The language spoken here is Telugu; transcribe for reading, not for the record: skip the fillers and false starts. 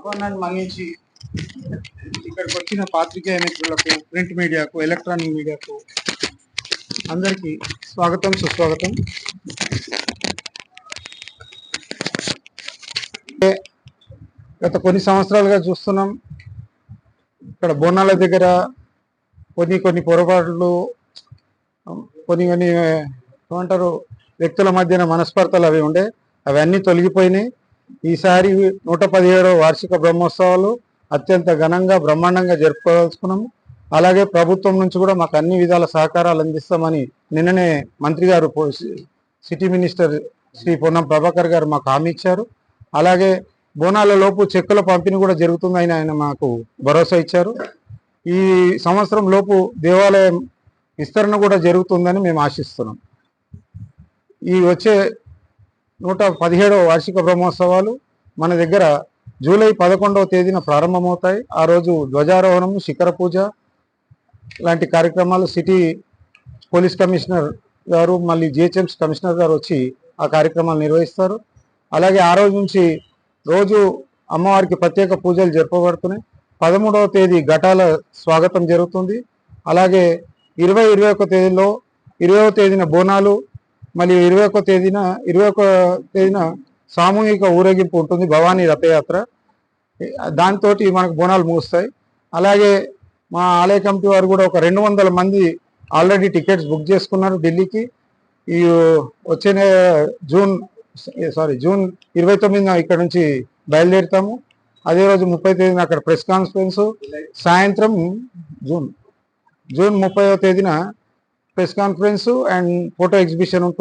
ఆహ్వానాన్ని మన్నించి ఇక్కడికి వచ్చిన పాత్రికేయ మిత్రులకు, ప్రింట్ మీడియాకు, ఎలక్ట్రానిక్ మీడియాకు అందరికీ స్వాగతం, సుస్వాగతం. గత కొన్ని సంవత్సరాలుగా చూస్తున్నాం, ఇక్కడ బోనాల దగ్గర కొన్ని పొరపాట్లు, కొన్ని ఏమంటారు వ్యక్తుల మధ్యన మనస్పర్ధలు అవి ఉండే, అవన్నీ తొలగిపోయినాయి. ఈసారి 117వ వార్షిక బ్రహ్మోత్సవాలు అత్యంత ఘనంగా బ్రహ్మాండంగా జరుపుకోవాల్సుకున్నాము. అలాగే ప్రభుత్వం నుంచి కూడా మాకు అన్ని విధాల సహకారాలు అందిస్తామని నిన్ననే మంత్రి గారు, సిటీ మినిస్టర్ శ్రీ పొన్నం ప్రభాకర్ గారు మాకు హామీ ఇచ్చారు. అలాగే బోనాల లోపు చెక్కుల పంపిణీ కూడా జరుగుతుందని ఆయన మాకు భరోసా ఇచ్చారు. ఈ సంవత్సరం లోపు దేవాలయం విస్తరణ కూడా జరుగుతుందని మేము ఆశిస్తున్నాం. ఈ వచ్చే 117వ వార్షిక బ్రహ్మోత్సవాలు మన దగ్గర జూలై 11వ తేదీన ప్రారంభమవుతాయి. ఆ రోజు ధ్వజారోహణము, శిఖర పూజ లాంటి కార్యక్రమాలు సిటీ పోలీస్ కమిషనర్ గారు, మళ్ళీ జిహెచ్ఎంసీ కమిషనర్ గారు వచ్చి ఆ కార్యక్రమాలు నిర్వహిస్తారు. అలాగే ఆ రోజు నుంచి రోజు అమ్మవారికి ప్రత్యేక పూజలు జరపబడుతున్నాయి. 13వ తేదీ ఘటాల స్వాగతం జరుగుతుంది. అలాగే 21వ తేదీలో 20వ తేదీన బోనాలు, మళ్ళీ 21వ తేదీన సామూహిక ఊరేగింపు ఉంటుంది, భవానీ రథయాత్ర. దాంతో మనకు బోనాలు ముగుస్తాయి. అలాగే మా ఆలయ కమిటీ వారు కూడా ఒక 200 మంది ఆల్రెడీ టికెట్స్ బుక్ చేసుకున్నారు ఢిల్లీకి. ఈ వచ్చే జూన్ 29న ఇక్కడ నుంచి బయలుదేరుతాము. అదే రోజు 30వ తేదీన అక్కడ ప్రెస్ కాన్ఫరెన్స్, సాయంత్రం జూన్ 30వ తేదీన press conference and photo exhibition ఉంటుంది.